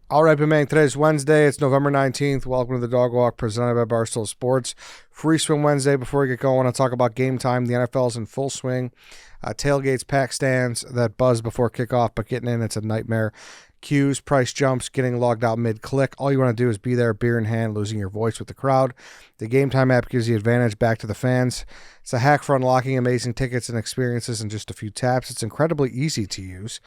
All right, man. Today's Wednesday. It's November 19th. Welcome to the Dog Walk presented by Barstool Sports. Free swim Wednesday. Before we get going, I'll talk about game time. The NFL's in full swing. Tailgates, pack stands that buzz before kickoff, but getting in, it's a nightmare. Queues, price jumps, getting logged out mid-click. All you want to do is be there, beer in hand, losing your voice with the crowd. The Game Time app gives you advantage back to the fans. It's a hack for unlocking amazing tickets and experiences in just a few taps. It's incredibly easy to use.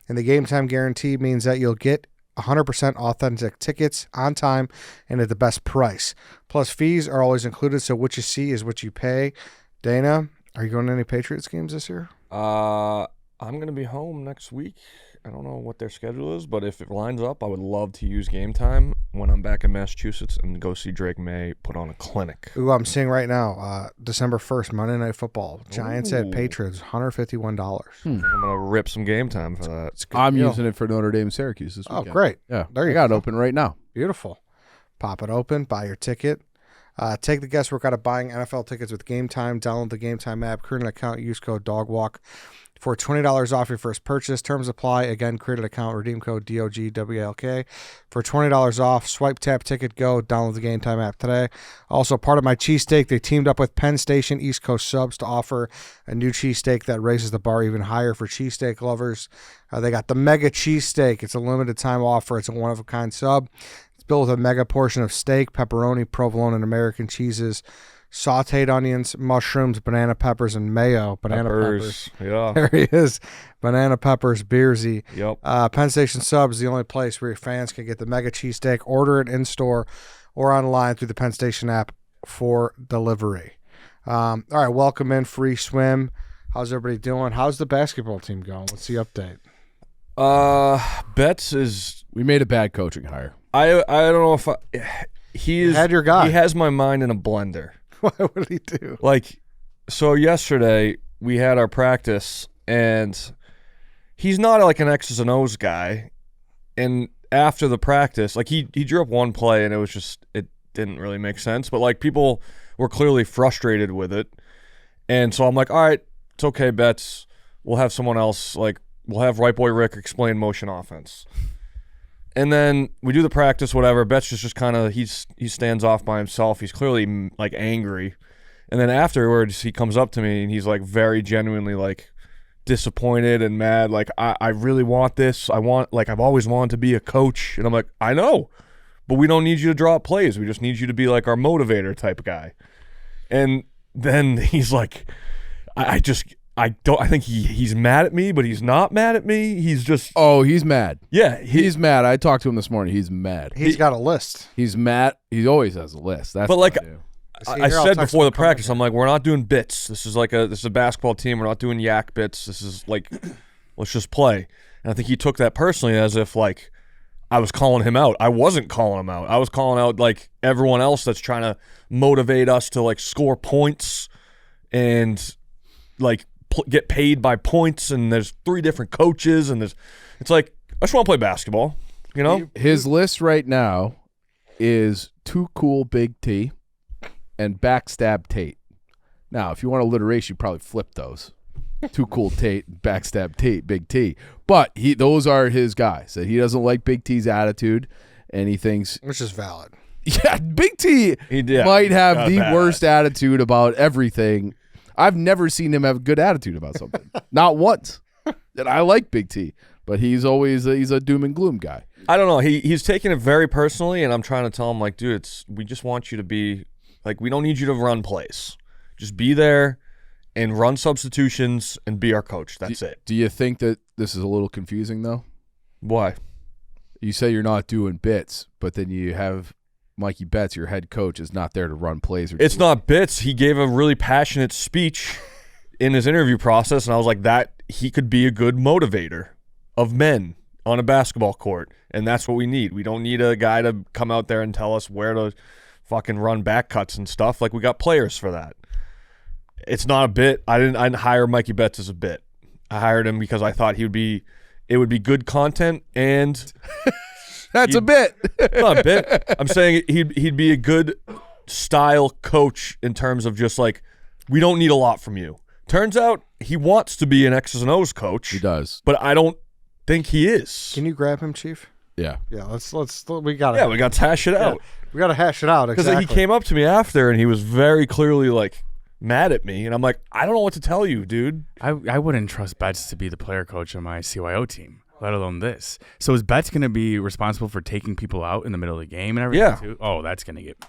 And the Game Time guarantee means that you'll get 100% authentic tickets on time and at the best price. Plus, fees are always included, so what you see is what you pay. Dana, are you going to any Patriots games this year? I'm going to be home next week. I don't know what their schedule is, but if it lines up, I would love to use Game Time when I'm back in Massachusetts and go see Drake May put on a clinic. Ooh, I'm seeing right now, December 1st, Monday Night Football. Giants at Patriots, $151. I'm going to rip some Game Time for that. I'm using it for Notre Dame Syracuse this weekend. Oh, great. Yeah, there you got go. it open right now. Beautiful. Pop it open, buy your ticket. Take the guesswork out of buying NFL tickets with Game Time. Download the Game Time app, create an account, use code DOGWALK for $20 off your first purchase. Terms apply. Again, create an account, redeem code DOGWLK for $20 off. Swipe, tap, ticket, go. Download the Game Time app today. Also, part of My Cheesesteak, they teamed up with Penn Station East Coast Subs to offer a new cheesesteak that raises the bar even higher for cheesesteak lovers. They got the Mega Cheesesteak. It's a limited time offer. It's a one-of-a-kind sub. It's built with a mega portion of steak, pepperoni, provolone, and American cheeses, sauteed onions, mushrooms, banana peppers, and mayo. Banana peppers. Yeah. There he is. Banana peppers, Beersy. Yep. Penn Station Subs is the only place where your fans can get the Mega Cheesesteak. Order it in-store or online through the Penn Station app for delivery. All right, welcome in, Free Swim. How's everybody doing? How's the basketball team going? What's the update? Bets is... We made a bad coaching hire. I don't know if he is... Had your guy. He has my mind in a blender. What did he do? Like, so yesterday we had our practice, and he's not like an X's and O's guy. And after the practice, like he drew up one play, and it didn't really make sense. But like people were clearly frustrated with it, and so I'm like, all right, it's okay, Bets. We'll have someone else. Like we'll have Right Boy Rick explain motion offense. And then we do the practice, whatever. Betch is just kind of, he stands off by himself. He's clearly like angry. And then afterwards, he comes up to me and he's like very genuinely like disappointed and mad. Like, I really want this. I've always wanted to be a coach. And I'm like, I know, but we don't need you to draw up plays. We just need you to be like our motivator type guy. And then he's like, I think he's mad at me, but he's not mad at me. He's just... Oh, he's mad. Yeah. He's mad. I talked to him this morning. He's mad. He's got a list. He's mad. He always has a list. That's but like I I said before the practice, I'm like, we're not doing bits. This is a basketball team. We're not doing yak bits. This is like, let's just play. And I think he took that personally as if like I was calling him out. I wasn't calling him out. I was calling out like everyone else that's trying to motivate us to like score points and like get paid by points, and there's 3 different coaches, and it's like, I just want to play basketball, you know? His list right now is Too Cool Big T and Backstab Tate. Now, if you want alliteration, you probably flip those. Too Cool Tate, Backstab Tate, Big T. But those are his guys. That he doesn't like Big T's attitude, and he thinks... Which is valid. Yeah, Big T might have the worst attitude about everything. I've never seen him have a good attitude about something. Not once. And I like Big T, but he's always he's a doom and gloom guy. I don't know. He's taking it very personally, and I'm trying to tell him, like, dude, we just want you to be, like, we don't need you to run plays. Just be there and run substitutions and be our coach. That's it. Do you think that this is a little confusing, though? Why? You say you're not doing bits, but then you have Mikey Bets, your head coach, is not there to run plays. It's not bits. He gave a really passionate speech in his interview process, and I was like, that he could be a good motivator of men on a basketball court, and that's what we need. We don't need a guy to come out there and tell us where to fucking run back cuts and stuff. Like, we got players for that. It's not a bit. I didn't hire Mikey Bets as a bit. I hired him because I thought it would be good content, and that's a bit. Not a bit. I'm saying he'd be a good style coach in terms of just like, we don't need a lot from you. Turns out he wants to be an X's and O's coach. He does. But I don't think he is. Can you grab him, Chief? Yeah. Yeah, we got Yeah, we got to hash it out. We got to hash it out. Because Exactly. he came up to me after, and he was very clearly, like, mad at me. And I'm like, I don't know what to tell you, dude. I wouldn't trust Betts to be the player coach on my CYO team, let alone this. So is Betts going to be responsible for taking people out in the middle of the game and everything, too? Oh, that's going to get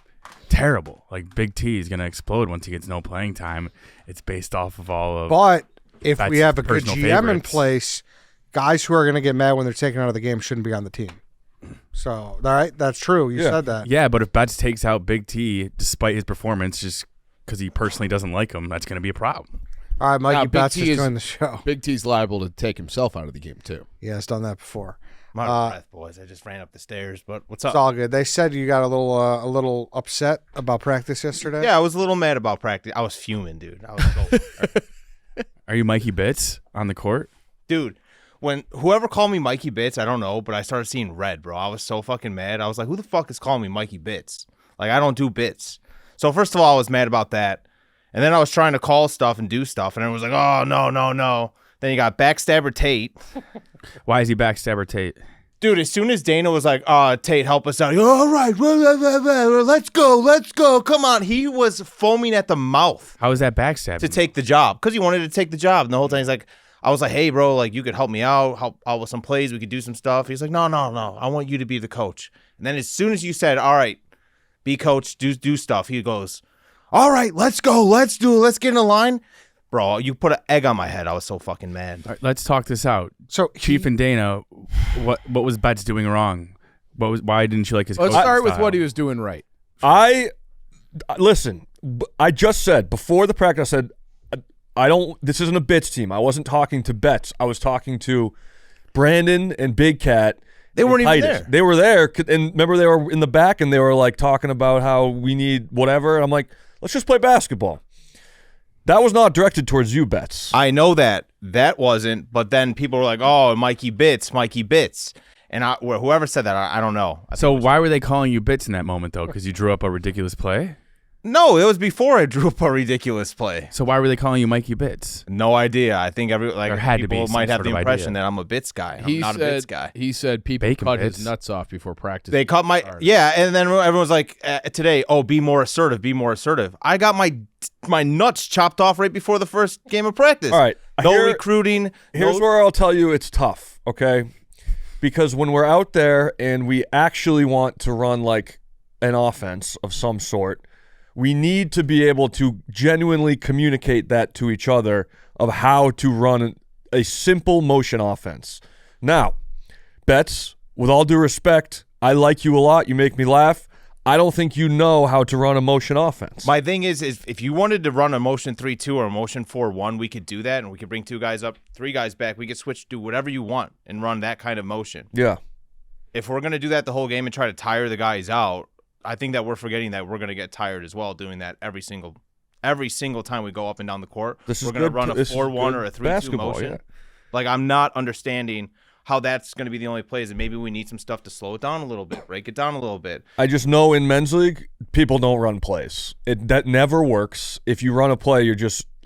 terrible. Like, Big T is going to explode once he gets no playing time. It's based off of all of But if Betts' we have a good personal GM in favorites. place, guys who are going to get mad when they're taken out of the game shouldn't be on the team. So, all right, that's true. You said that. Yeah, but if Betts takes out Big T despite his performance just because he personally doesn't like him, that's going to be a problem. All right, Mikey Now, Big Bets T is joined the show. Big T's liable to take himself out of the game, too. He has done that before. I'm out of breath, boys. I just ran up the stairs, but what's up? It's all good. They said you got a little upset about practice yesterday. Yeah, I was a little mad about practice. I was fuming, dude. I was so Are you Mikey Bits on the court? dude. When whoever called me Mikey Bits, I don't know, but I started seeing red, bro. I was so fucking mad. I was like, who the fuck is calling me Mikey Bits? Like, I don't do bits. So first of all, I was mad about that. And then I was trying to call stuff and do stuff, and everyone was like, oh, no. Then you got Backstabber Tate. Why is he backstabber Tate? Dude, as soon as Dana was like, Tate, help us out. All right, let's go. Come on. He was foaming at the mouth How is that backstabbing? to take the job because he wanted to take the job. And the whole time he's like, I was like, hey, bro, like, you could help me help out with some plays. We could do some stuff. He's like, no. I want you to be the coach. And then as soon as you said, all right, be coach, do stuff, he goes, all right, let's go. Let's get in a line. Bro, you put an egg on my head. I was so fucking mad. All right, let's talk this out. So Chief and Dana, what was Betts doing wrong? Why didn't you like his Let's coaching start with style? what he was doing right. Listen, I just said before the practice, I said, this isn't a Bits team. I wasn't talking to Betts. I was talking to Brandon and Big Cat. They weren't even Titus. there. They were there. And remember, they were in the back and they were like talking about how we need whatever. And I'm like, let's just play basketball. That was not directed towards you, Betts. I know that wasn't, but then people were like, "Oh, Mikey Bits," and whoever said that, I don't know. So why were they calling you Bits in that moment, though? Because you drew up a ridiculous play? No, it was before I drew up a ridiculous play. So why were they calling you Mikey Bits? No idea. I think There had to be people some might have sort the of impression idea. that I'm a Bits guy. I'm He not a Bits guy. He said people Bacon cut bits. his nuts off before practice. They cut my and then everyone was like today, "Oh, be more assertive." I got my nuts chopped off right before the first game of practice. All right. No recruiting. Here's where I'll tell you it's tough, okay? Because when we're out there and we actually want to run like an offense of some sort, we need to be able to genuinely communicate that to each other of how to run a simple motion offense. Now, Betts, with all due respect, I like you a lot. You make me laugh. I don't think you know how to run a motion offense. My thing is if you wanted to run a motion 3-2 or a motion 4-1, we could do that, and we could bring 2 guys up, 3 guys back. We could switch, do whatever you want, and run that kind of motion. Yeah. If we're going to do that the whole game and try to tire the guys out, I think that we're forgetting that we're going to get tired as well doing that every single time we go up and down the court. This is we're going to good- run a this is 4-1 good or a 3-2 basketball, motion. yeah. Like, I'm not understanding how that's going to be the only plays, and maybe we need some stuff to slow it down a little bit, break it down a little bit. I just know in men's league, people don't run plays. That never works. If you run a play,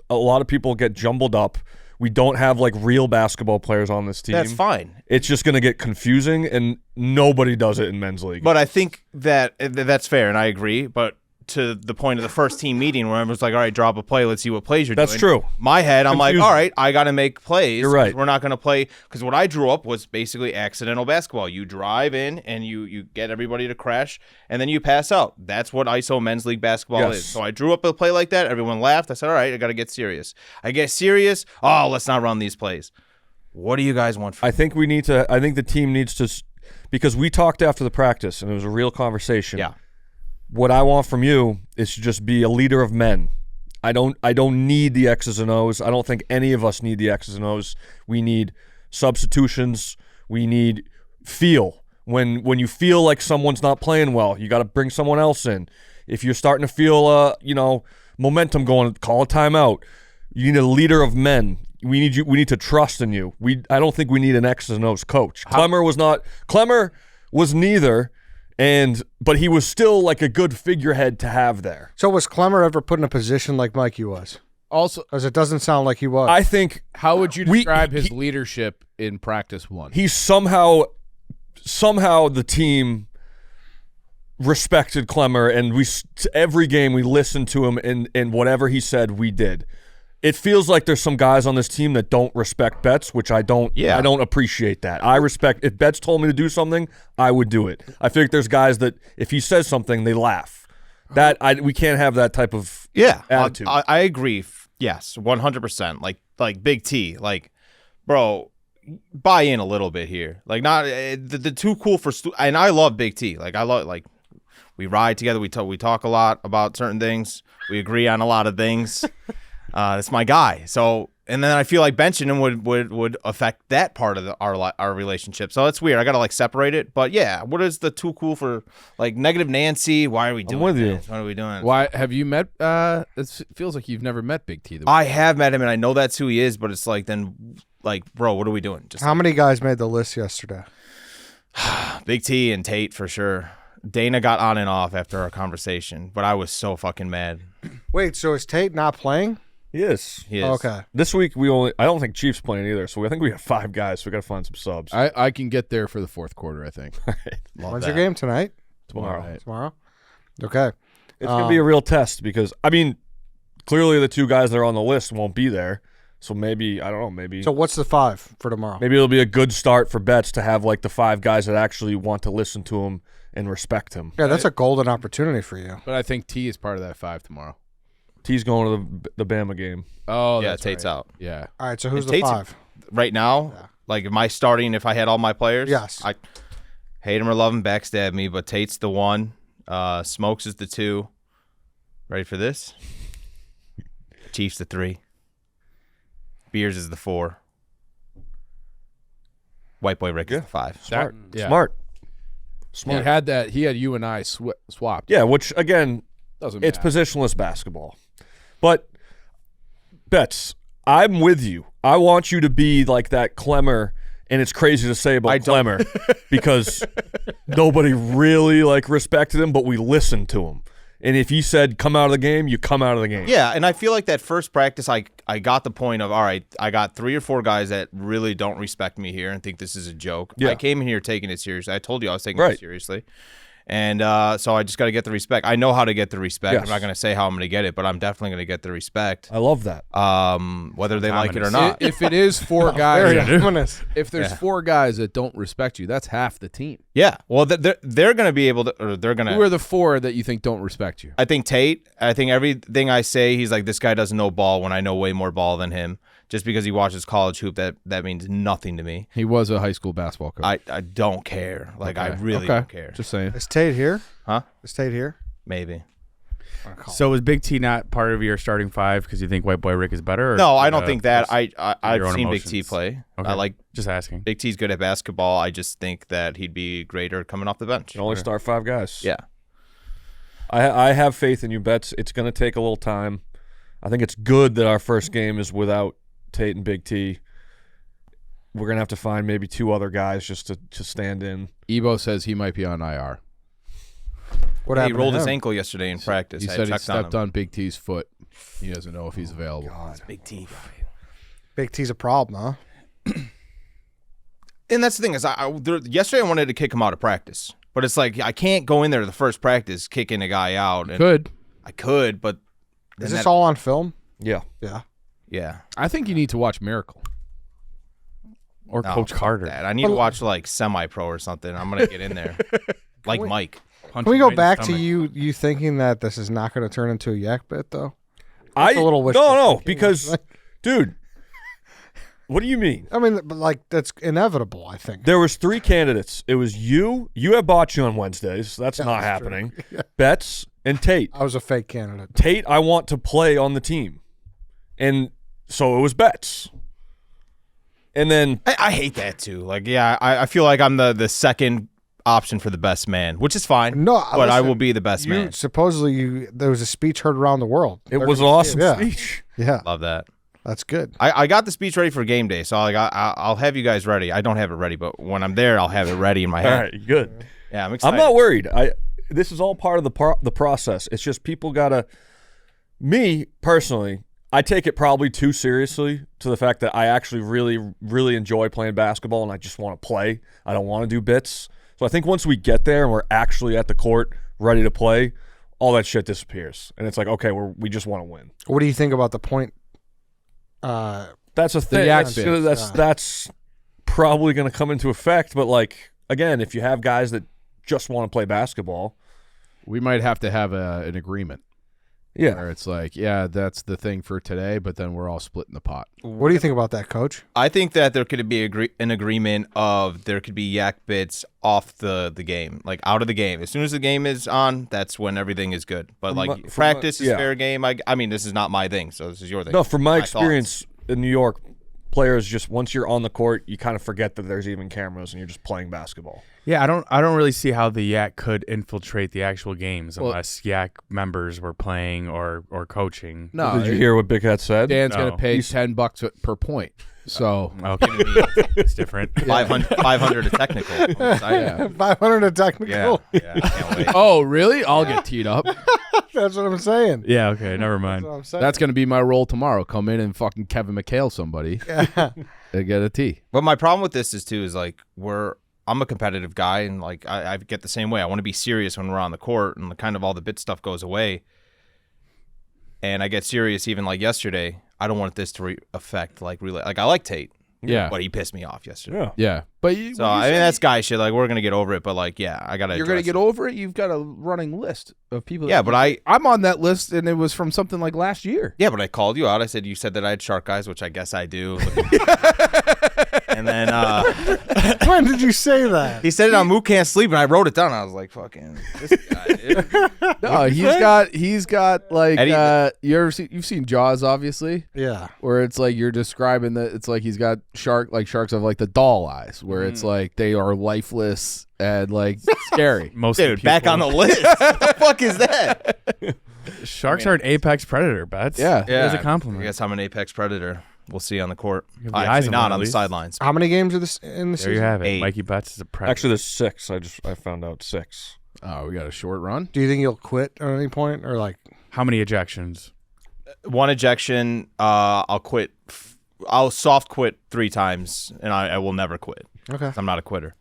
a lot of people get jumbled up. We don't have like real basketball players on this team. That's fine. It's just going to get confusing, and nobody does it in men's league. But I think that's fair, and I agree. But to the point of the first team meeting where everyone's like, all right, drop a play. Let's see what plays you're That's doing. true. My head, I'm like, Confusing. all right, I got to make plays. You're right. We're not going to play because what I drew up was basically accidental basketball. You drive in and you get everybody to crash, and then you pass out. That's what ISO men's league basketball Yes. is. So I drew up a play like that. Everyone laughed. I said, all right, I got to get serious. I get serious. Oh, let's not run these plays. What do you guys want from I think the team needs to, because we talked after the practice, and it was a real conversation. Yeah. What I want from you is to just be a leader of men. I don't need the X's and O's. I don't think any of us need the X's and O's. We need substitutions. We need feel. When you feel like someone's not playing well, you got to bring someone else in. If you're starting to feel momentum going, call a timeout. You need a leader of men. We need to trust in you. I don't think we need an X's and O's coach. Clemmer was neither. But he was still like a good figurehead to have there. So was Clemmer ever put in a position like Mikey was? Also, Because it doesn't sound like he was. I think how would you describe his leadership in practice 1? he somehow somehow the team respected Clemmer, and every game we listened to him, and whatever he said, we did. It feels like there's some guys on this team that don't respect Betts, which I don't. Yeah. I don't appreciate that. I respect if Betts told me to do something, I would do it. I feel like there's guys that if he says something, they laugh. We can't have that type of attitude. I agree. Yes, 100%. Like Big T, like, bro, buy in a little bit here. Like, not the too cool for and I love Big T. Like, I love, like, we ride together. We talk a lot about certain things. We agree on a lot of things. That's my guy. So, and then I feel like benching him would affect that part of our relationship. So it's weird. I gotta like separate it. But yeah, what is the too cool for like negative Nancy? Why are we doing this? What are we doing? Why have you met? It feels like you've never met Big T. I have met him, and I know that's who he is. But it's like then, like, bro, what are we doing? Just How many guys made the list yesterday? Big T and Tate for sure. Dana got on and off after our conversation, but I was so fucking mad. Wait, so is Tate not playing? He is. He is. Okay. This week I don't think Chiefs playing either, so I think we have 5 guys, so we got to find some subs. I can get there for the fourth quarter, I think. When's your game tonight? Tomorrow. Tomorrow? Okay. It's going to be a real test because, I mean, clearly the 2 guys that are on the list won't be there. So maybe, I don't know, maybe. So what's the 5 for tomorrow? Maybe it'll be a good start for Betts to have like the 5 guys that actually want to listen to him and respect him. Yeah, that's a golden opportunity for you. But I think T is part of that 5 tomorrow. T's going to the Bama game. Oh, yeah, that's Tate's right. out. Yeah. All right, so who's And the Tate's 5? right now? Yeah. Like, am I starting if I had all my players? Yes. I hate him or love him, backstab me, but Tate's the 1. Smokes is the 2. Ready for this? Chiefs the 3. Beers is the 4. White Boy Rick is the 5. Smart. Yeah. Smart. He had you and I swapped. Yeah, which, again, Doesn't it's matter. positionless basketball. But, Betts, I'm with you. I want you to be like that Clemmer, and it's crazy to say about Clemmer because nobody really like respected him, but we listened to him. And if he said come out of the game, you come out of the game. Yeah, and I feel like that first practice, I got the point of, all right, I got 3 or 4 guys that really don't respect me here and think this is a joke. Yeah. I came in here taking it seriously. I told you I was taking Right. it seriously. And so I just got to get the respect. I know how to get the respect. Yes. I'm not going to say how I'm going to get it, but I'm definitely going to get the respect, I love that. whether they like it or Ominous. not. If it is 4 Very guys, ominous. if there's 4 guys that don't respect you, that's half the team. Yeah, well, they're going to be able to, or they're going Who are to. the 4 that you think don't respect you? I think Tate. I think everything I say, he's like, this guy doesn't know ball when I know way more ball than him. Just because he watches college hoop, that means nothing to me. He was a high school basketball coach. I don't care. Like, I Okay. really Okay. don't care. Just saying. Is Tate here? Huh? Is Tate here? Maybe. So is Big T not part of your starting 5 because you think White Boy Rick is better? Or No, I don't think that. just I've your own seen Big T emotions? play. Okay. I like just asking. Big T's good at basketball. I just think that he'd be greater coming off the bench. You can only start 5 guys. Yeah. I have faith in you, Betts. It's going to take a little time. I think it's good that our first game is without Tate and Big T. We're going to have to find maybe 2 other guys just to stand in. Ebo says he might be on IR. What He happened to rolled his him? ankle yesterday in practice. He I said he checked on stepped him. on Big T's foot. He doesn't know if he's available. Big T. Big T's a problem, huh? And that's the thing is, yesterday I wanted to kick him out of practice, but it's like I can't go in there the first practice kicking a guy out. And Could. I could, but Is this all on film? Yeah. Yeah. Yeah. I think you need to watch Miracle. Or No, Coach fuck Carter. that. I need to watch like semi-pro or something. I'm gonna get in there, like Mike. Can we go back to you thinking that this is not going to turn into a yak bit, though? A little wishful no, thinking. because, dude, what do you mean? I mean, but like that's inevitable, I think. There was 3 candidates. It was you. You have Bocce on Wednesdays. So that's not that's true. happening. Betts and Tate. I was a fake candidate. Tate, I want to play on the team. And so it was Betts. And then I hate that too. Like, yeah, I feel like I'm the second option for the best man, which is fine. No, but I listen, will be the best You man. supposedly there was a speech heard around the world. it was an awesome Yeah. speech. Yeah, Love that. that's good. I got the speech ready for game day, so I'll have you guys ready. I don't have it ready, but when I'm there, I'll have it ready in my All head. right, good. Yeah, I'm excited. I'm not worried. This is all part of the process. It's just people gotta. Me personally, I take it probably too seriously to the fact that I actually really, really enjoy playing basketball and I just want to play. I don't want to do bits. So I think once we get there and we're actually at the court ready to play, all that shit disappears. And it's like, okay, we just want to win. What do you think about the point? That's a thing. yak That's probably going to come into effect. But, like, again, if you have guys that just want to play basketball. We might have to have an agreement. Yeah. Where it's like, yeah, that's the thing for today, but then we're all splitting the pot. What do you think about that, Coach? I think that there could be an agreement of there could be yak bits off the game, like out of the game. As soon as the game is on, that's when everything is good. But like practice is fair game. I mean, this is not my thing, so this is your thing. No, from my thoughts. experience in New York, players just once you're on the court, you kind of forget that there's even cameras and you're just playing basketball. Yeah, I don't really see how the yak could infiltrate the actual games unless yak members were playing or coaching. No, Did you hear what Big Hat said? Dan's No. going to pay $10 per point. So Okay, it's different. 500 a technical. yeah. 500 a technical. Yeah, I can't wait. Oh, really? I'll get teed up. That's what I'm saying. Yeah, okay, never That's mind. what I'm saying. That's going to be my role tomorrow. Come in and fucking Kevin McHale somebody and get a tee. But my problem with this is like I'm a competitive guy, and like I get the same way. I want to be serious when we're on the court, and kind of all the bit stuff goes away. And I get serious even like yesterday. I don't want this to affect like really. Like I like Tate, Yeah. but he pissed me off yesterday. Yeah. Yeah. But So I mean that's guy shit. Like we're gonna get over it, but like yeah, I gotta. you're going to get over it. You've got a running list of people. Yeah, but I'm on that list, and it was from something like last year. Yeah, but I called you out. I said you said that I had shark eyes, which I guess I do. And then When did you say that? he said it on Moot Can't Sleep, and I wrote it down. I was like, "Fucking this guy." Dude. No, he's got like Eddie- you've seen Jaws, obviously, Yeah. where it's like you're describing that it's like he's got sharks have like the doll eyes, where it's like they are lifeless and like scary. Mostly Dude, back on the list. What the fuck is that? Sharks are an apex predator, Bets. Yeah. That's a I compliment. guess I'm an apex predator. We'll see on the court. You have the Actually eyes on not one, at on the least. sidelines. How many games are this in the There season? you have it. 8. Mikey Bets is a predator. Actually, there's 6. I found out 6. Oh, we got a short run. Do you think you'll quit at any point, or like? How many ejections? One ejection. I'll quit. I'll soft quit 3 times, and I will never quit. Okay. I'm not a quitter.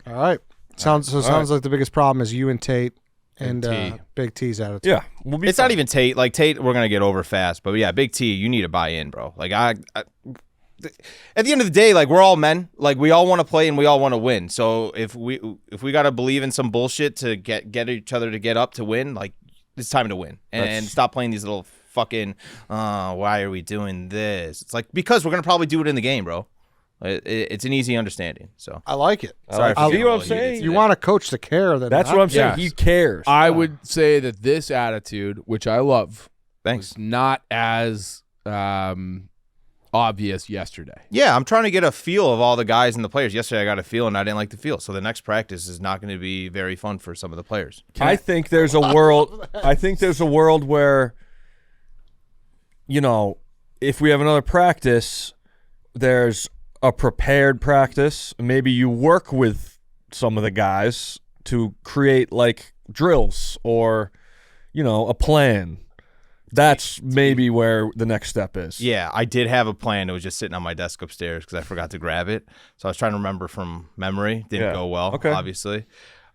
All right. Sounds like the biggest problem is you and Tate and T. Big T's attitude. Yeah. We'll be It's not even Tate. Like Tate, we're gonna get over fast. But yeah, Big T, you need to buy in, bro. Like at the end of the day, like we're all men. Like we all want to play and we all want to win. So if we gotta believe in some bullshit to get each other to get up to win, like it's time to win and stop playing these little fucking. Why are we doing this? It's like because we're gonna probably do it in the game, bro. It's an easy understanding. So I like it. sorry. I for see getting what a I'm little heated saying? today. You want a coach to care. That's what I'm saying. Yes. He cares. I would say that this attitude, which I love, Thanks. was not as obvious yesterday. Yeah, I'm trying to get a feel of all the guys and the players. Yesterday I got a feel and I didn't like the feel. So the next practice is not going to be very fun for some of the players. I think there's a world. I think there's a world where, you know, if we have another practice, there's a prepared practice. Maybe you work with some of the guys to create like drills or, you know, a plan. That's maybe where the next step is. Yeah, I did have a plan. It was just sitting on my desk upstairs because I forgot to grab it. So I was trying to remember from memory. Didn't Yeah. go well, Okay. obviously.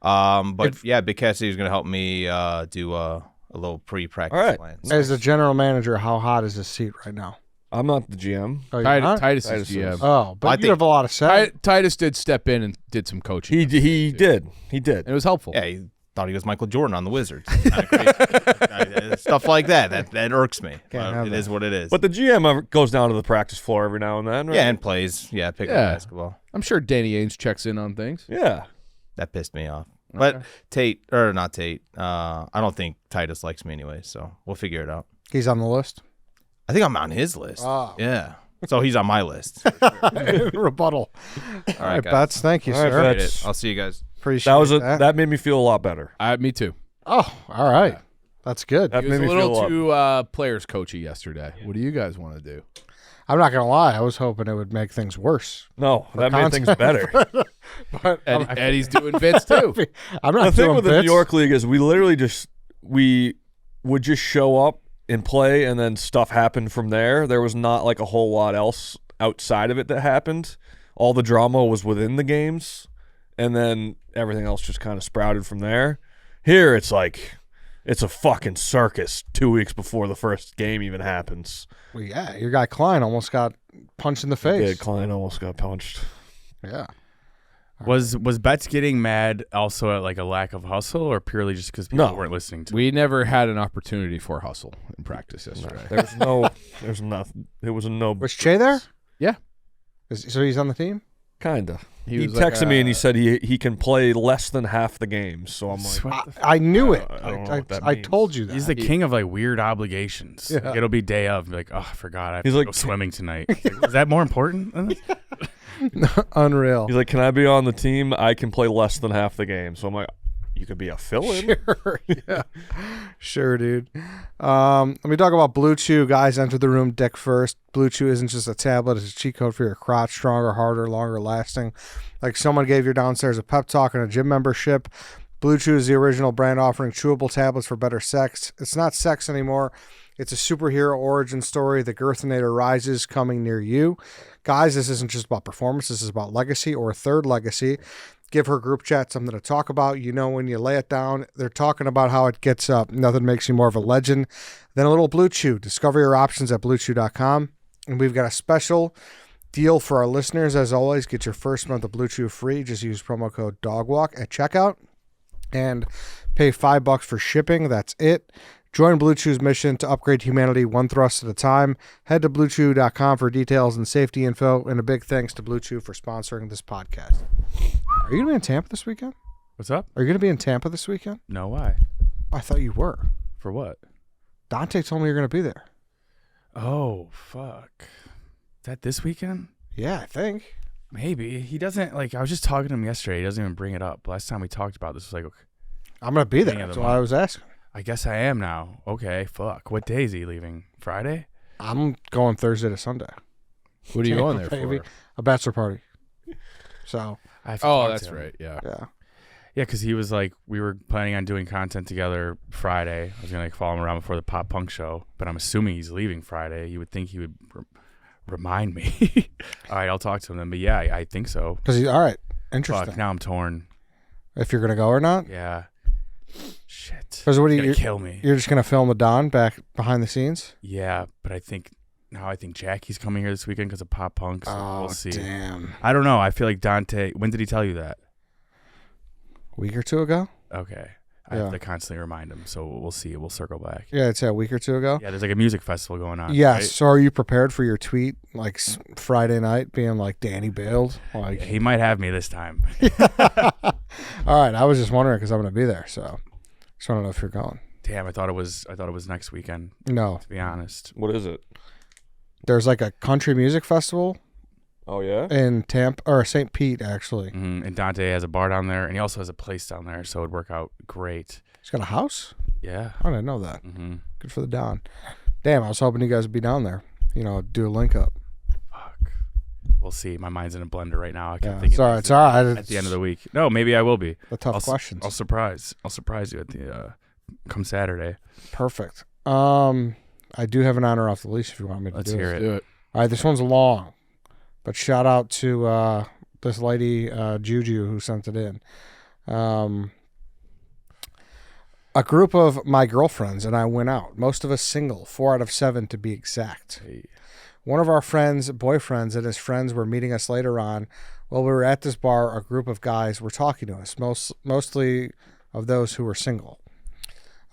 But yeah, Big Cassidy was going to help me do a little pre-practice All right. plan. As the general manager, how hot is this seat right now? I'm not the GM. Oh, you're not? Titus Titus is GM. Oh, but I you think- have a lot of say. Titus did step in and did some coaching. He did. And it was helpful. Yeah, he thought he was Michael Jordan on the Wizards. Kinda crazy. Stuff like that irks me. have It that. is what it is. But the GM goes down to the practice floor every now and then, right? yeah, and plays. Yeah, pick up Yeah. basketball. I'm sure Danny Ainge checks in on things. Yeah. That pissed me off. But Tate, or not Tate, I don't think Titus likes me anyway, so we'll figure it out. He's on the list. I think I'm on his list. Oh. Yeah. So he's on my list. Rebuttal. All right, guys. Bets. Thank you, All right, sir. Bets. Appreciate it. I'll see you guys. Appreciate That was that. that made me feel a lot better. Me too. Oh, all right. That's good. That He was made a me feel a little lot. too players coachy yesterday. What do you guys want to do? I'm not gonna lie. I was hoping it would make things worse. No, that made things better. But Eddie's doing bits too. I'm not The thing doing with the bits. New York League is we would just show up and play, and then stuff happened from there. There was not like a whole lot else outside of it that happened. All the drama was within the games, and then everything else just kind of sprouted from there. Here, it's like it's a fucking circus 2 weeks before the first game even happens. Well, yeah, your guy Klein almost got punched in the face. Yeah, Klein almost got punched. Yeah. Was Betts getting mad also at like a lack of hustle, or purely just because people weren't listening to? We never had an opportunity for hustle in practice yesterday. There's nothing. It was a no. Was Che there? Yeah. So he's on the team? Kinda. He was like, texted me and he said he can play less than half the games. So I'm like, I knew it. I don't know what that I means. told you that. He's the king of like weird obligations. Yeah. Like, it'll be day of. Like, oh, I forgot. I have He's to like- go swimming tonight. Like, is that more important than this? Unreal. he's like, can I be on the team? I can play less than half the game. So I'm like, you could be a fill-in. Sure, yeah. Sure, dude. Let me talk about BlueChew. Guys, enter the room dick first. BlueChew isn't just a tablet. It's a cheat code for your crotch. Stronger, harder, longer lasting. Like someone gave your downstairs a pep talk and a gym membership. BlueChew is the original brand offering chewable tablets for better sex. It's not sex anymore. It's a superhero origin story. The Girthinator rises, coming near you. Guys, this isn't just about performance. This is about legacy or a third legacy. Give her group chat something to talk about. You know, when you lay it down, they're talking about how it gets up. Nothing makes you more of a legend than a little BlueChew. Discover your options at BlueChew.com. And we've got a special deal for our listeners. As always, get your first month of BlueChew free. Just use promo code DOGWALK at checkout and pay $5 for shipping. That's it. Join BlueChew's mission to upgrade humanity one thrust at a time. Head to BlueChew.com for details and safety info. And a big thanks to BlueChew for sponsoring this podcast. Are you going to be in Tampa this weekend? What's up? Are you going to be in Tampa this weekend? No, why? I thought you were. For what? Dante told me you're going to be there. Oh, fuck. Is that this weekend? Yeah, I think. Maybe. He doesn't, like, I was just talking to him yesterday. He doesn't even bring it up. Last time we talked about this was like, okay, I'm going to be there. Beginning of That's the why I month. was asking. I guess I am now. Okay, fuck. What day is he leaving? Friday? I'm going Thursday to Sunday. What are you going there Baby. for? A bachelor party. So, I have to Oh, talk that's to him. right. Yeah. yeah. Yeah, because he was like, we were planning on doing content together Friday. I was going to like follow him around before the Pop Punk show, but I'm assuming he's leaving Friday. You would think he would remind me. All right, I'll talk to him then. But yeah, I think so. Because he's, all right. Interesting. Fuck, now I'm torn. If you're going to go or not. Yeah. Shit. Because what do He's you, gonna kill me. you're just going to film the Don back behind the scenes? Yeah, but I think Jackie's coming here this weekend because of Pop Punk, so Oh, we'll see. damn. I don't know. I feel like Dante, when did he tell you that? A week or two ago? Okay. I Yeah. have to constantly remind him, so we'll see. We'll circle back. Yeah, I'd say a week or two ago. Yeah, there's like a music festival going on. Yes. right? So are you prepared for your tweet like Friday night being like Danny bailed? Like, Yeah, he might have me this time. all right. I was just wondering because I'm going to be there. So just want to know if you're going. Damn, I thought it was next weekend, No. to be honest. What is it? There's like a country music festival Oh yeah. in Tampa or St. Pete, actually. And Dante has a bar down there, and he also has a place down there, so it'd work out great. He's got a house? Yeah. I didn't know that. Mm-hmm. Good for the Don. Damn, I was hoping you guys would be down there. You know, do a link up. Fuck. We'll see. My mind's in a blender right now. I can't Yeah, think it's all right. It's all right. at the end of the week. No, maybe I will be. The tough I'll questions. I'll surprise you at the come Saturday. Perfect. I do have an honor off the leash if you want me to Let's do hear it. it. Do it. All right, this one's long, but shout out to this lady, Juju, who sent it in. A group of my girlfriends and I went out. Most of us single, 4 out of 7 to be exact. Hey. One of our friends' boyfriends and his friends were meeting us later on. While we were at this bar, a group of guys were talking to us, mostly of those who were single.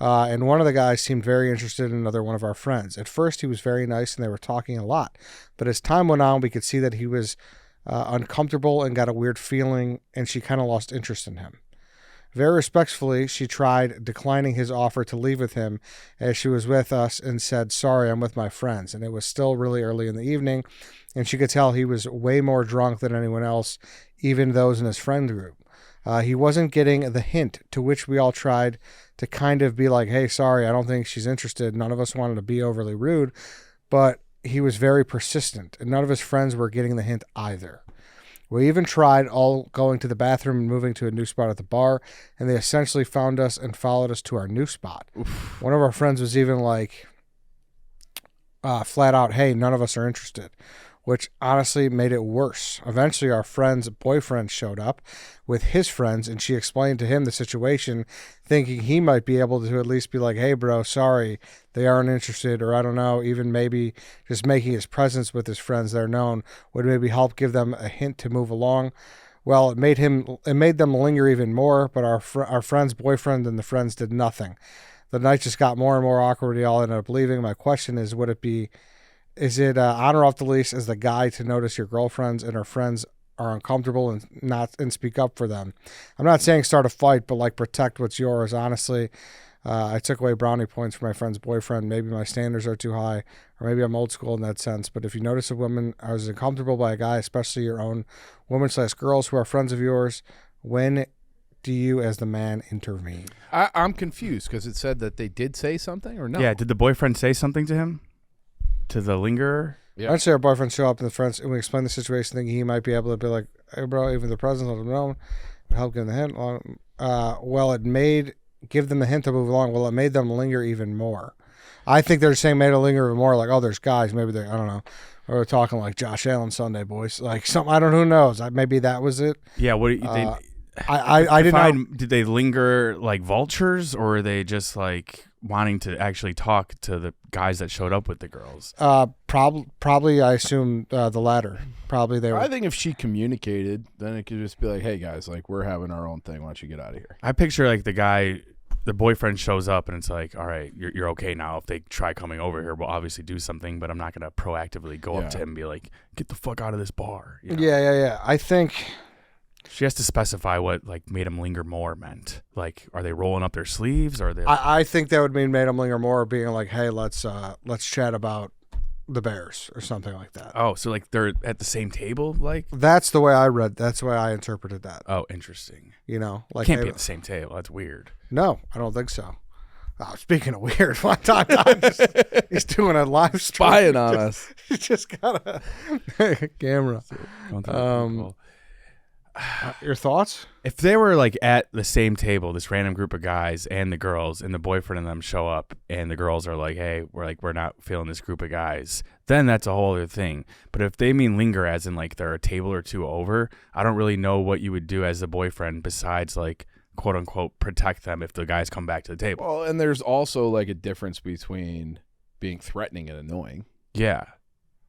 And one of the guys seemed very interested in another one of our friends. At first, he was very nice and they were talking a lot. But as time went on, we could see that he was uncomfortable and got a weird feeling, and she kind of lost interest in him. Very respectfully, she tried declining his offer to leave with him as she was with us and said, "Sorry, I'm with my friends." And it was still really early in the evening, and she could tell he was way more drunk than anyone else, even those in his friend group. He wasn't getting the hint, to which we all tried to kind of be like, "Hey, sorry, I don't think she's interested." None of us wanted to be overly rude, but he was very persistent, and none of his friends were getting the hint either. We even tried all going to the bathroom and moving to a new spot at the bar, and they essentially found us and followed us to our new spot. Oof. One of our friends was even like, flat out, "Hey, none of us are interested." which honestly made it worse. Eventually, our friend's boyfriend showed up with his friends, and she explained to him the situation, thinking he might be able to at least be like, hey, bro, sorry, they aren't interested, or I don't know, even maybe just making his presence with his friends there known would maybe help give them a hint to move along. Well, it made them linger even more, but our friend's boyfriend and the friends did nothing. The night just got more and more awkward. We all ended up leaving. My question is, is it on or off the leash as the guy to notice your girlfriends and her friends are uncomfortable and speak up for them? I'm not saying start a fight, but like protect what's yours. Honestly, I took away brownie points for my friend's boyfriend. Maybe my standards are too high, or maybe I'm old school in that sense. But if you notice a woman is uncomfortable by a guy, especially your own women/girls who are friends of yours, when do you, as the man, intervene? I'm confused because it said that they did say something or no? Yeah, did the boyfriend say something to him? To the lingerer? Yeah. Eventually, our boyfriend showed up and the friends, and we explained the situation, thinking he might be able to be like, hey, bro, even the presence of them known would help give them the hint. Give them the hint to move along. Well, it made them linger even more. I think they're saying made it linger even more. Like, oh, there's guys. Maybe I don't know. Or we're talking like Josh Allen Sunday, boys. Like something. I don't know. Who knows? Maybe that was it. Yeah. What? I didn't know. Did they linger like vultures, or are they just like wanting to actually talk to the guys that showed up with the girls? Probably. I assume the latter. Probably they were. I think if she communicated, then it could just be like, hey guys, like we're having our own thing. Why don't you get out of here? I picture like the boyfriend shows up and it's like, all right, you're okay now. If they try coming over here, we'll obviously do something, but I'm not gonna proactively go up to him and be like, get the fuck out of this bar. You know? Yeah. I think she has to specify what like made him linger more meant. Like, are they rolling up their sleeves? Or are they? I think that would mean made them linger more, being like, hey, let's chat about the Bears or something like that. Oh, so like they're at the same table, like? That's the way I read. That's the way I interpreted that. Oh, interesting. You know, like can't be at the same table. That's weird. No, I don't think so. Oh, speaking of weird, one time he's doing a live stream. Spying on us. He just got a camera. Your thoughts? If they were like at the same table, this random group of guys and the girls, and the boyfriend and them show up, and the girls are like, "Hey, we're not feeling this group of guys," then that's a whole other thing. But if they mean linger, as in like they're a table or two over, I don't really know what you would do as the boyfriend besides like quote unquote protect them if the guys come back to the table. Well, and there's also like a difference between being threatening and annoying. Yeah.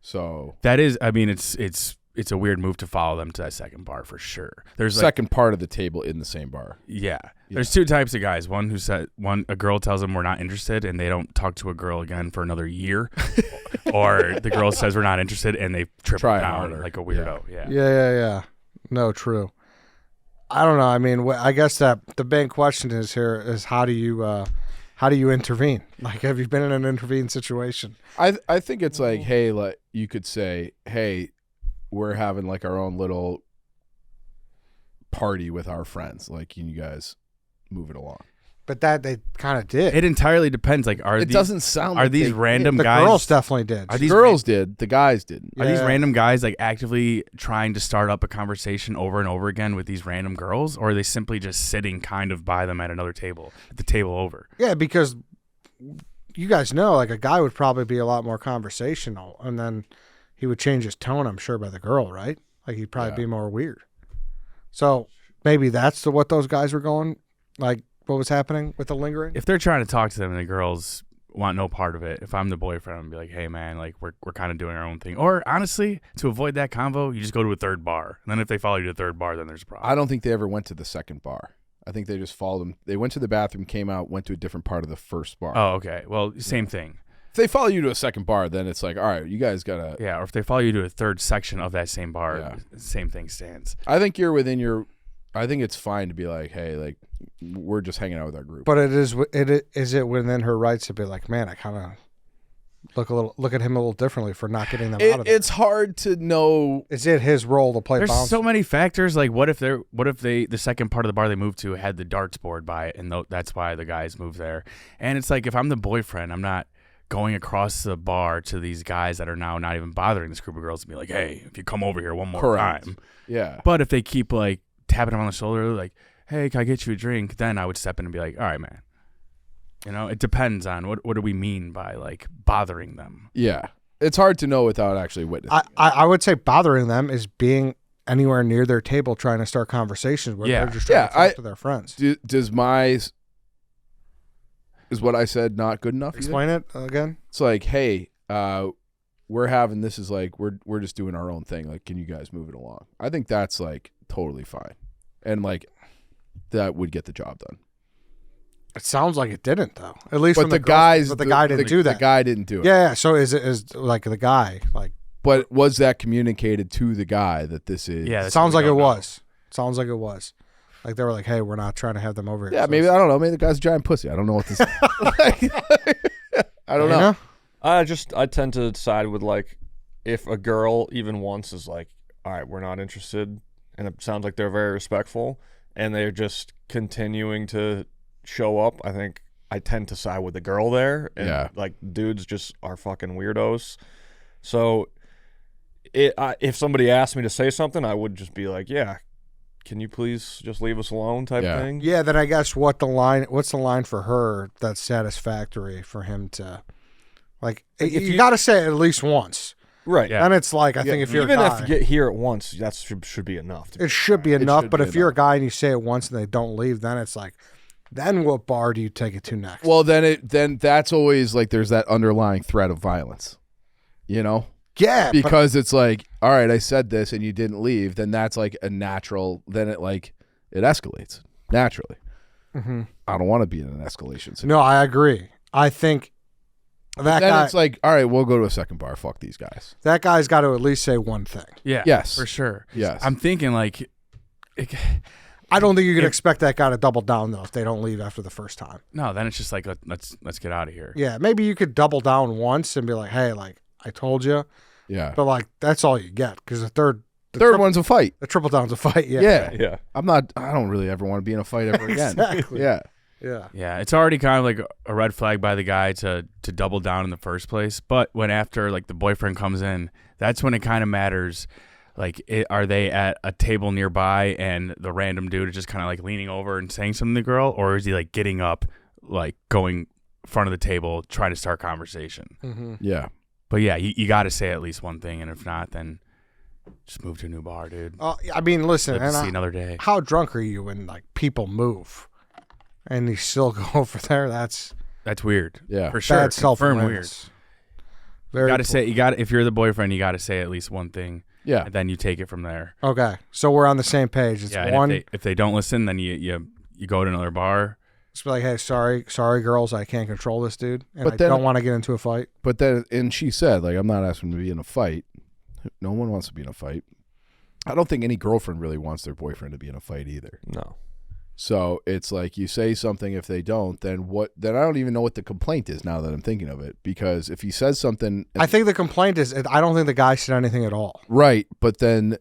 So that is, I mean, it's a weird move to follow them to that second bar for sure. There's second part of the table in the same bar. Yeah. There's two types of guys. One a girl tells them we're not interested and they don't talk to a girl again for another year, or the girl says we're not interested and they try down harder. Like a weirdo. Yeah. No, true. I don't know. I mean, I guess that the big question is how do you intervene? Like, have you been in an intervene situation? I think it's like, hey, like you could say, hey, we're having like our own little party with our friends. Like, can you guys move it along? But that they kind of did. It entirely depends. Like, doesn't sound. Are like these random guys? The girls definitely did. The girls did. The guys didn't. Are these random guys like actively trying to start up a conversation over and over again with these random girls, or are they simply just sitting kind of by them at another table, at the table over? Yeah, because you guys know, like a guy would probably be a lot more conversational, and then he would change his tone, I'm sure, by the girl, right? Like he'd probably be more weird. So maybe that's what those guys were going, like what was happening with the lingering? If they're trying to talk to them and the girls want no part of it, if I'm the boyfriend, I'm going to be like, hey, man, like we're kind of doing our own thing. Or honestly, to avoid that convo, you just go to a third bar. And then if they follow you to a third bar, then there's a problem. I don't think they ever went to the second bar. I think they just followed them. They went to the bathroom, came out, went to a different part of the first bar. Oh, okay. Well, same thing. If they follow you to a second bar, then it's like, all right, you guys got to. Yeah, or if they follow you to a third section of that same bar, same thing stands. I think you're within your. I think it's fine to be like, hey, like we're just hanging out with our group. But is it within her rights to be like, man, I kind of look at him a little differently for not getting them out of it. It's hard to know. Is it his role to play? There's so many factors. Like, what if the second part of the bar they moved to had the darts board by it, and that's why the guys moved there. And it's like, if I'm the boyfriend, I'm not going across the bar to these guys that are now not even bothering this group of girls and be like, hey, if you come over here one more time. Yeah. But if they keep like tapping him on the shoulder, like, hey, can I get you a drink? Then I would step in and be like, all right, man. You know, it depends on what do we mean by like bothering them. Yeah. it's hard to know without actually witnessing. I would say bothering them is being anywhere near their table trying to start conversations where they're just trying to talk to their friends. Is what I said not good enough? Explain it again. It's like, hey, we're having this is like we're just doing our own thing. Like, can you guys move it along? I think that's like totally fine, and like that would get the job done. It sounds like it didn't though. At least But from the guy didn't do that. The guy didn't do it. Yeah. So is like the guy like? But was that communicated to the guy that this is? Yeah, It sounds like it was. Sounds like it was. Like they were like, hey, we're not trying to have them over here. Yeah, So maybe it's- I don't know. Maybe the guy's a giant pussy. I don't know what this. I don't know. I tend to side with like if a girl even once is like, all right, we're not interested, and it sounds like they're very respectful and they're just continuing to show up. I think I tend to side with the girl there, and like dudes just are fucking weirdos. So if somebody asked me to say something, I would just be like, yeah, can you please just leave us alone type thing? Yeah, then I guess what's the line for her that's satisfactory for him to like if you got to say it at least once. Right. Yeah. And it's like I think if you're even a guy, if you get here at once, that should be enough. it should be enough, should but be if you're a enough. guy and you say it once and they don't leave, then it's like then what bar do you take it to next? Well, then that's always like there's that underlying threat of violence. You know? yeah, Because it's like, all right, I said this and you didn't leave, then that's like a natural, then it escalates naturally. Mm-hmm. I don't want to be in an escalation situation. No, I agree. I think that Then guy it's like, all right, we'll go to a second bar. Fuck these guys. that guy's got to at least say one thing. Yeah. Yes. For sure. Yes. I'm thinking like, I don't think you can expect that guy to double down though if they don't leave after the first time. no, then it's just like let's get out of here. Yeah, maybe you could double down once and be like, "Hey, like I told you," Yeah. but like that's all you get because the Third triple, one's a fight. the triple down's a fight. Yeah, Yeah. Yeah. I don't really ever want to be in a fight ever again. Exactly. Yeah. yeah. Yeah, it's already kind of like a red flag by the guy to double down in the first place. But when after like the boyfriend comes in, that's when it kind of matters. Like, are they at a table nearby and the random dude is just kind of like leaning over and saying something to the girl, or is he like getting up, like going front of the table, trying to start conversation? Mm-hmm. Yeah. But yeah, you got to say at least one thing, and if not, then just move to a new bar, dude. I mean, listen, Live to and see another day. how drunk are you when like people move and you still go over there? That's That's weird. Yeah. for sure. bad Confirmed weird. self-awareness. You got to say if you're the boyfriend, you got to say at least one thing. Yeah. And then you take it from there. Okay, so we're on the same page. It's Yeah, and one. if they don't listen, then you go to another bar. Just be like, hey, sorry, girls, I can't control this dude, and But I then- don't want to get into a fight. But then, and she said, like, I'm not asking to be in a fight. No one wants to be in a fight. I don't think any girlfriend really wants their boyfriend to be in a fight either. No. So it's like you say something, if they don't, then what? Then I don't even know what the complaint is now that I'm thinking of it. Because if he says something, I think the complaint is I don't think the guy said anything at all. right, but then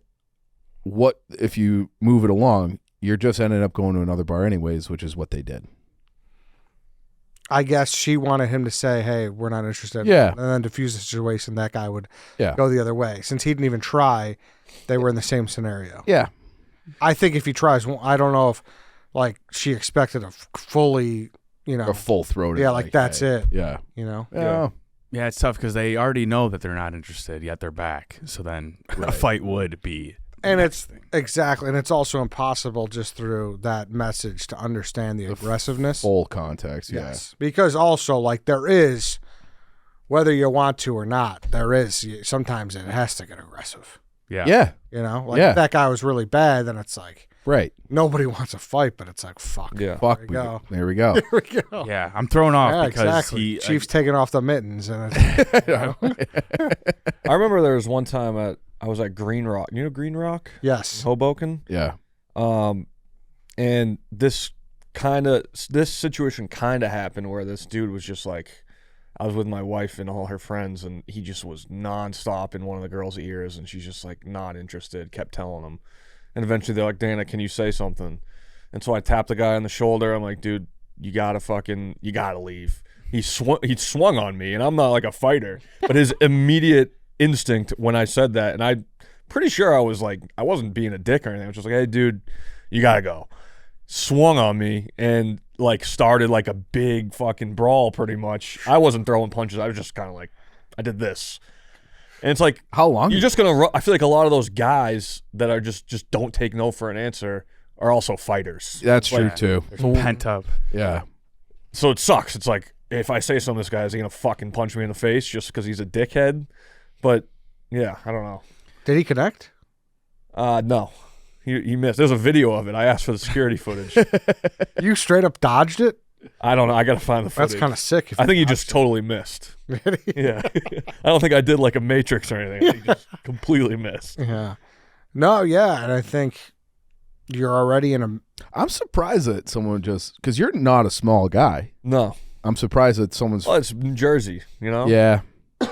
what if you move it along? You're just ending up going to another bar anyways, which is what they did. I guess she wanted him to say, hey, we're not interested. Yeah. And then diffuse the situation. That guy would Yeah. go the other way. Since he didn't even try, they were in the same scenario. Yeah. I think if he tries, I don't know if like she expected a fully, A full throated. yeah, like that's hey. it. Yeah. Yeah. Yeah. Yeah, it's tough because they already know that they're not interested, yet they're back. So then a fight would be the And next it's thing. exactly, and it's also impossible just through that message to understand the aggressiveness. Full context. Yeah. Yes, because also like there is, whether you want to or not, there is sometimes it has to get aggressive. Yeah. Yeah. You know, like Yeah. if that guy was really bad, then it's like Right. nobody wants a fight, but it's like fuck. Yeah. Fuck. There we go. There we go. Here we go. Yeah, I'm thrown off Yeah, because exactly. he Chief's taking off the mittens, and it's, you know? I remember there was one time I was at Green Rock. You know Green Rock? yes, Hoboken? Yeah. And this situation kind of happened where this dude was just like, I was with my wife and all her friends, and he just was nonstop in one of the girls' ears, and she's just like not interested, kept telling him. And eventually they're like, Dana, can you say something? And so I tapped the guy on the shoulder. I'm like, dude, you gotta leave. He swung on me, and I'm not like a fighter, but his immediate instinct when I said that, and I'm pretty sure I wasn't being a dick or anything. I was just like, hey, dude, you gotta go. Swung on me and like started like a big fucking brawl pretty much. I wasn't throwing punches. I was just kind of like, I did this. And it's like, How long? you're just gonna. I feel like a lot of those guys that are just don't take no for an answer are also fighters. That's true too. They're pent up. Yeah. So it sucks. It's like, if I say something to this guy, is he gonna fucking punch me in the face just because he's a dickhead? But yeah, I don't know. Did he connect? No. He missed. There's a video of it. I asked for the security footage. You straight up dodged it? I don't know. I gotta find the footage. That's kind of sick. I think he just totally missed. Yeah. I don't think I did like a Matrix or anything. I think he just completely missed. Yeah. No, yeah. And I think you're already in a. I'm surprised that someone just, because you're not a small guy. No. I'm surprised that someone's. Well, it's New Jersey, you know? Yeah.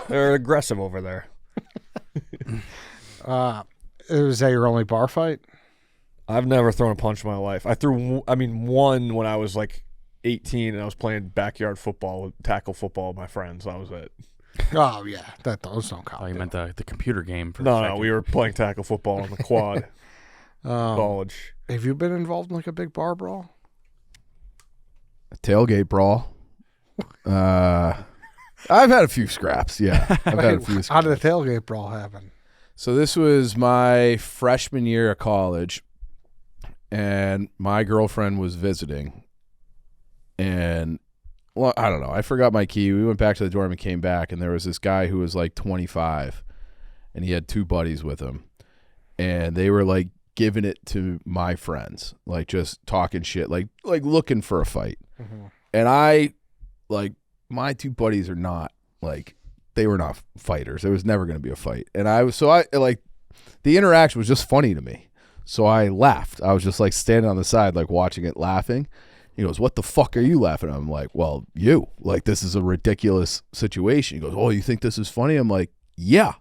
They're aggressive over there. Was that your only bar fight? I've never thrown a punch in my life. I threw one when I was like 18 and I was playing backyard football, tackle football with my friends. That was it. Oh, yeah. Those don't count. Oh, you meant the computer game. For a No, second. we were playing tackle football on the quad. College. Have you been involved in like a big bar brawl? A tailgate brawl. I've had a few scraps. Yeah. I've had a few scraps. How did the tailgate brawl happen? So this was my freshman year of college, and my girlfriend was visiting. And, well, I don't know. I forgot my key. We went back to the dorm and came back, and there was this guy who was like 25, and he had two buddies with him. And they were like giving it to my friends, like just talking shit, like looking for a fight. Mm-hmm. And I, like, my two buddies are not, like, they were not fighters. There was never going to be a fight. And the interaction was just funny to me. So I laughed. I was just like standing on the side, like watching it, laughing. He goes, "What the fuck are you laughing at?" I'm like, "Well, you. Like, this is a ridiculous situation." He goes, "Oh, you think this is funny?" I'm like, "Yeah."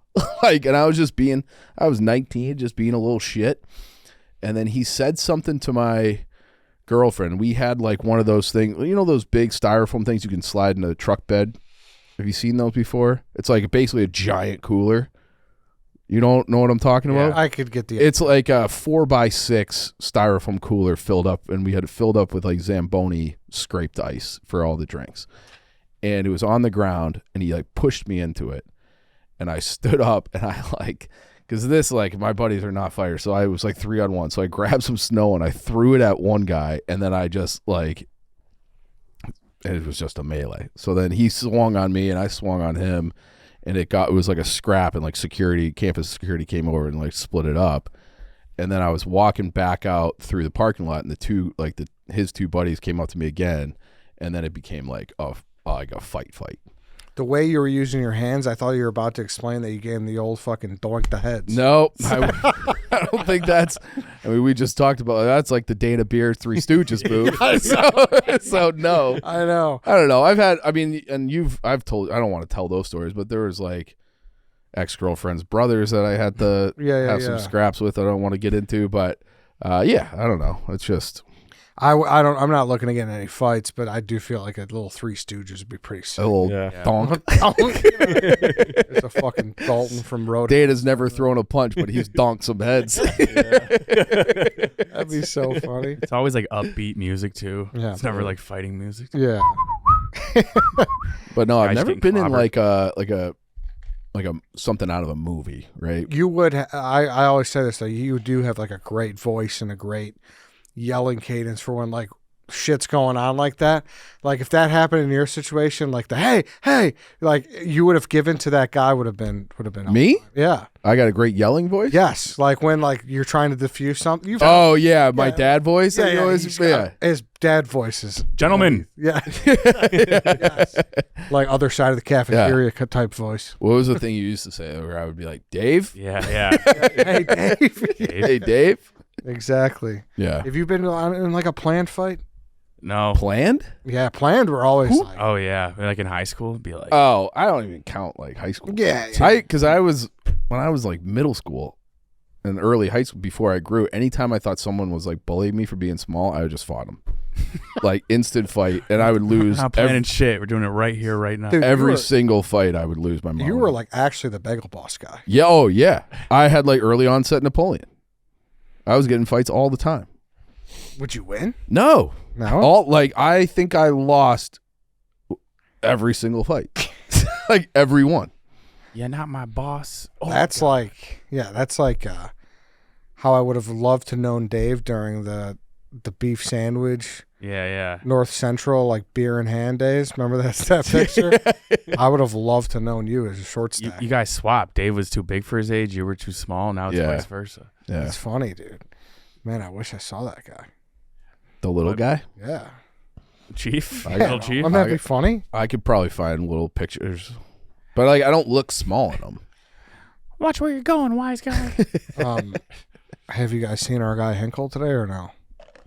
Like, and I was 19, just being a little shit. And then he said something to my girlfriend. We had like one of those things, you know, those big styrofoam things you can slide in a truck bed. Have you seen those before? It's like basically a giant cooler. You don't know what I'm talking about? I could get the. It's like a 4x6 styrofoam cooler filled up, and we had it filled up with like Zamboni scraped ice for all the drinks. And it was on the ground, and he like pushed me into it. And I stood up, and I like, because this, like, my buddies are not fighters, so I was like 3-on-1. So I grabbed some snow, and I threw it at one guy, and then I just like, and it was just a melee. So then he swung on me, and I swung on him. And it was like a scrap, and like campus security came over and like split it up. And then I was walking back out through the parking lot, and his two buddies came up to me again, and then it became like a fight. The way you were using your hands, I thought you were about to explain that you gave him the old fucking doink the heads. No, I don't think that's. I mean, we just talked about that's like the Dana Beer Three Stooges move. So no, I know. I don't know. I've told. I don't want to tell those stories, but there was like ex-girlfriend's brothers that I had to have some scraps with. I don't want to get into, but yeah, I don't know. It's just. I'm not looking to get in any fights, but I do feel like a little Three Stooges would be pretty sick. A little donk. It's a fucking Dalton from Road. Dana's never thrown a punch, but he's donked some heads. That'd be so funny. It's always like upbeat music too. Yeah. It's never like fighting music. Yeah. But no, I've Guys never getting been in clobbered. like a something out of a movie, right? You would. I always say this though. You do have like a great voice and a great yelling cadence for when like shit's going on like that. Like if that happened in your situation, like the hey, like you would have given to that guy would have been Me? Yeah. I got a great yelling voice. Yes. Like when like you're trying to diffuse something. Oh yeah, my dad voice. Yeah, that he always- he's got- his dad voices. Gentlemen. Yeah. Yes. Like other side of the cafeteria type voice. What was the thing you used to say where I would be like, Dave? Yeah. Hey Dave. Hey, Dave? Exactly. Yeah. Have you been in like a planned fight? No. Planned? Yeah, planned. We're always like. Oh yeah. Like in high school, it'd be like. Oh, I don't even count like high school. Yeah. Because when I was like middle school and early high school before I grew, anytime I thought someone was like bullying me for being small, I would just fought them. Like instant fight, and I would lose. We're not planning shit. We're doing it right here, right now. Dude, Every single fight, I would lose my mom. You were like actually the bagel boss guy. Yeah, oh yeah. I had like early onset Napoleon. I was getting fights all the time. Would you win? No. No. I think I lost every single fight. Like every one. You're not my boss. Oh, That's like how I would have loved to known Dave during the beef sandwich yeah. North Central like beer in hand days. Remember that picture? I would have loved to known you as a short stack. You guys swapped. Dave was too big for his age. You were too small. Now it's vice versa. Yeah. It's funny, dude. Man, I wish I saw that guy. The little guy? Yeah. Chief? Yeah, Chief? wouldn't that be funny? I could probably find little pictures. But like I don't look small in them. Watch where you're going, wise guy. Have you guys seen our guy Hinkle today or no?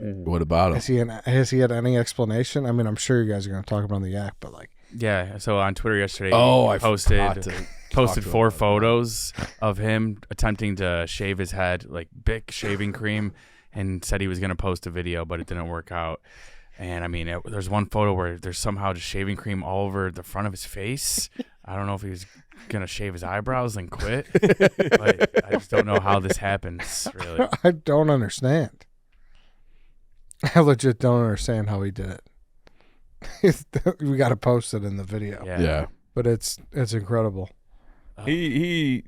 What about him? Has he had any explanation? I mean, I'm sure you guys are going to talk about the yak, but like, Yeah, so on Twitter yesterday, I posted forgot to 4 about that. photos of him attempting to shave his head, like Bic shaving cream, and said he was going to post a video, but it didn't work out. And I mean, there's one photo where there's somehow just shaving cream all over the front of his face. I don't know if he was going to shave his eyebrows and quit, but I just don't know how this happens, really. I don't understand. I legit don't understand how he did it. We got to post it in the video. Yeah. But it's incredible. I mean,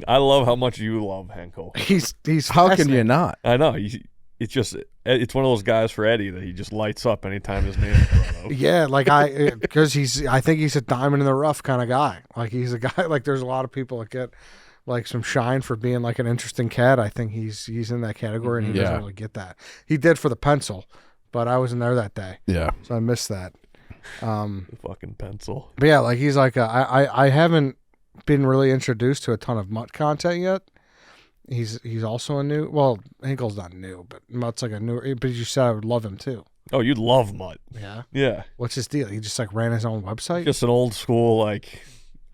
I love how much you love Hinkle. He's How can fascinating. you not? I know. It's one of those guys for Eddie that he just lights up anytime his name's brought up. Yeah, like because I think he's a diamond in the rough kind of guy. Like he's a guy, like there's a lot of people that get like some shine for being like an interesting cat. I think he's in that category and he doesn't really get that. He did for the pencil, but I wasn't there that day. Yeah. So I missed that. The fucking pencil. But yeah, like he's like I haven't been really introduced to a ton of Mutt content yet. He's also a new. Well, Hinkle's not new, but Mutt's like a new. But you said I would love him too. Oh, you'd love Mutt. Yeah. Yeah. What's his deal? He just like ran his own website. Just an old school, like,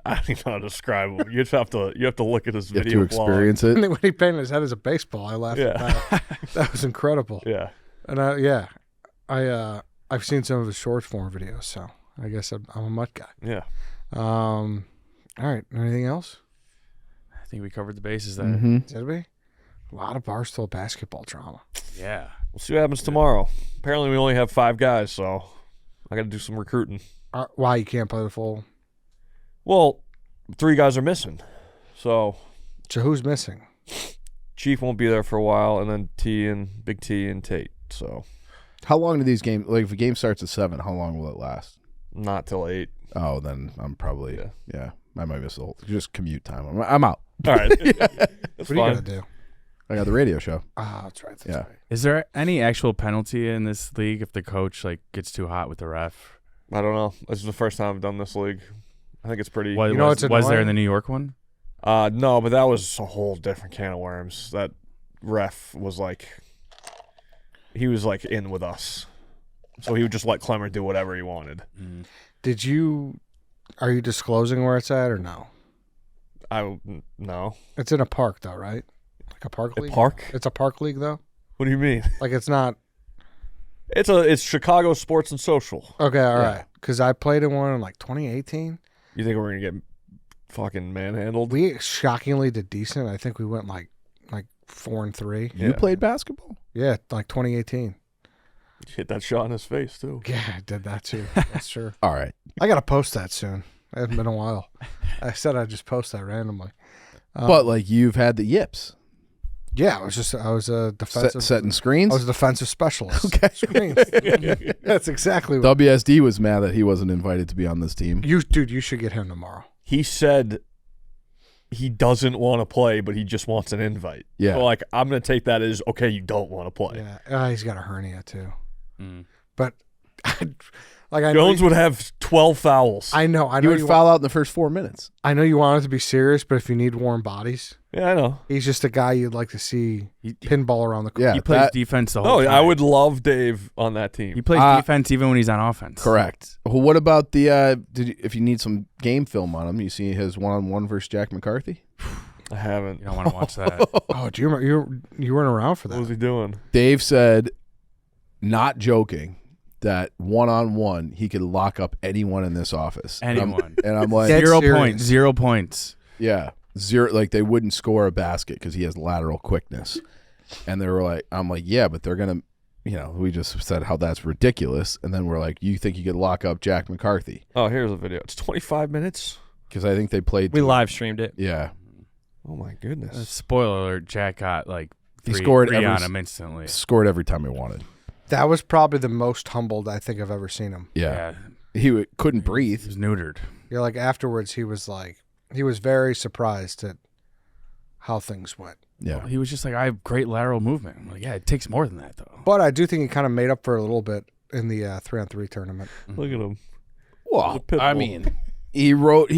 I don't even know how to describe him. You have to look at his You have video to experience it. When he painted his head as a baseball, I laughed at that. That was incredible. Yeah. And I've seen some of his short form videos, so I guess I'm a Mutt guy. Yeah. All right. Anything else? I think we covered the bases there. Mm-hmm. Did we? A lot of Barstool basketball drama. Yeah. We'll see what happens tomorrow. Apparently, we only have 5 guys, so I got to do some recruiting. Why you can't play the full? Well, 3 guys are missing. So Who's missing? Chief won't be there for a while, and then Big T and Tate. So How long do these games, like if a game starts at 7, how long will it last? not till 8. Oh, then I'm probably, Yeah. I might miss the whole, just commute time. I'm out. All right. That's What are you fine. gonna do? I got the radio show. Oh, that's right. That's Yeah. right. Is there any actual penalty in this league if the coach like gets too hot with the ref? I don't know. This is the first time I've done this league. I think it's pretty. What, You know was what's there annoying? in the New York one? No, but that was a whole different can of worms. That ref was like, he was like in with us, so he would just let Clemmer do whatever he wanted. Are you disclosing where it's at or no? No. It's in a park though, right? Like a park league? Park? It's a park league though? What do you mean? Like it's not. It's Chicago Sports and Social. Okay, all right. Because I played in one in like 2018. You think we're gonna get fucking manhandled? We shockingly did decent. I think we went like 4-3. You played basketball? Yeah, like 2018. Hit that shot in his face too. Yeah, I did that too. That's true. All right. I gotta post that soon. It hasn't been a while. I said I'd just post that randomly. But like you've had the yips. Yeah, I was a defensive Setting screens? I was a defensive specialist. Okay. Screens. That's exactly what WSD was mad that he wasn't invited to be on this team. you should get him tomorrow. He said he doesn't want to play, but he just wants an invite. Yeah. So like, I'm gonna take that as okay. You don't want to play. Yeah. He's got a hernia too. Mm. But like I Jones know, would have 12 fouls. I know He would foul out in the first 4 minutes. I know you want it to be serious, but if you need warm bodies, Yeah, I know. he's just a guy you'd like to see He pinball around the court. Yeah. He plays that- defense the No, whole time. I would love Dave on that team. He plays defense even when he's on offense. Correct. Well, what about the if you need some game film on him, you see his 1-on-1 versus Jack McCarthy? I haven't. You don't want to watch that. Oh, do you remember you weren't around for What was that? he doing? Dave said, not joking, that 1-on-1 he could lock up anyone in this office. Anyone. And I'm like, Dead 0 serious. points. 0 points. yeah, 0. Like they wouldn't score a basket because he has lateral quickness. And they were like, I'm like, yeah, but they're gonna, we just said how that's ridiculous. And then we're like, you think you could lock up Jack McCarthy? Oh, here's a video. It's 25 minutes. because I think they played. We live streamed it. Yeah. Oh my goodness. Spoiler alert: Jack got like He three, scored three every on him instantly. Scored every time he wanted. That was probably the most humbled I think I've ever seen him. Yeah. He couldn't breathe. He was neutered. Yeah, like afterwards, he was very surprised at how things went. Yeah. He was just like, I have great lateral movement. I'm like, yeah, it takes more than that though. But I do think he kind of made up for it a little bit in the 3-on-3 tournament. Look at him. Well, pit I bull. mean, he rode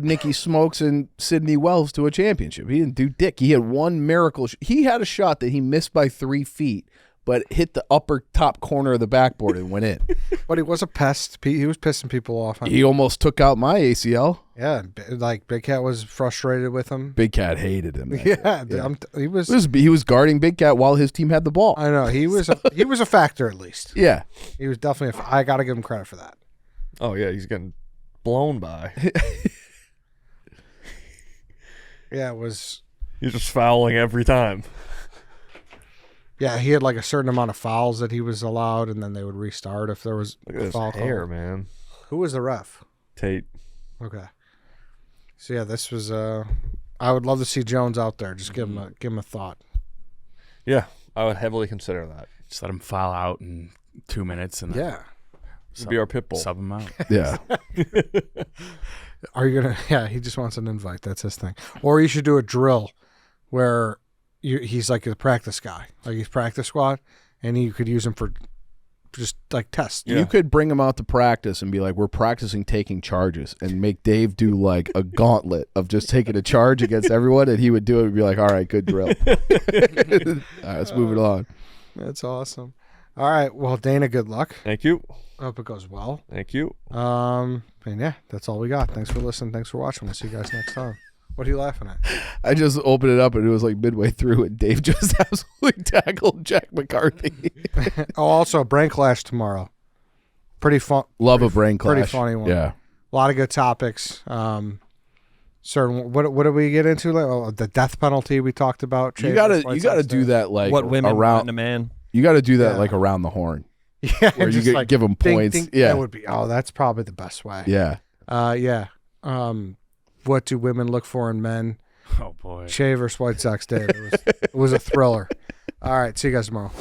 Nicky Smokes and Sidney Wells to a championship. He didn't do dick. He had one miracle. He had a shot that he missed by 3 feet, but hit the upper top corner of the backboard and went in. But he was a pest. He was pissing people off. He almost took out my ACL. Yeah, like Big Cat was frustrated with him. Big Cat hated him. Yeah, he was. He was guarding Big Cat while his team had the ball. I know he was. He was a factor at least. Yeah. He was definitely. I got to give him credit for that. Oh yeah, he's getting blown by. Yeah, it was. He's just fouling every time. Yeah, he had like a certain amount of fouls that he was allowed, and then they would restart if there was Look at a his foul hair, call. man. Who was the ref? Tate. Okay. So yeah, this was. I would love to see Jones out there. Just give him a thought. Yeah, I would heavily consider that. Just let him foul out in 2 minutes and then Yeah. It'd be our pit bull. sub him out. Yeah. Are you gonna? Yeah, he just wants an invite. That's his thing. Or you should do a drill where he's like a practice guy, like he's practice squad, and you could use him for just like tests. Yeah. You could bring him out to practice and be like, we're practicing taking charges, and make Dave do like a gauntlet of just taking a charge against everyone, and he would do it and be like, all right, good drill. All right, let's move it on. That's awesome. All right, well, Dana, good luck. Thank you. I hope it goes well. Thank you. And yeah, that's all we got. Thanks for listening. Thanks for watching. We'll see you guys next time. What are you laughing at? I just opened it up, and it was like midway through, and Dave just absolutely tackled Jack McCarthy. Oh, also, Brain Clash tomorrow. Pretty fun. Love a brain clash. Pretty funny one. Yeah. A lot of good topics. Certain. What did we get into? Like, the death penalty we talked about. You gotta do that like What women want around in a man. You got to do that Yeah. like around the horn. Yeah, Where you just give them ding, points. ding. Yeah. That would be. Oh, that's probably the best way. Yeah. Yeah. What do women look for in men? Oh boy. Shea versus White Sox Day. It was a thriller. All right. See you guys tomorrow.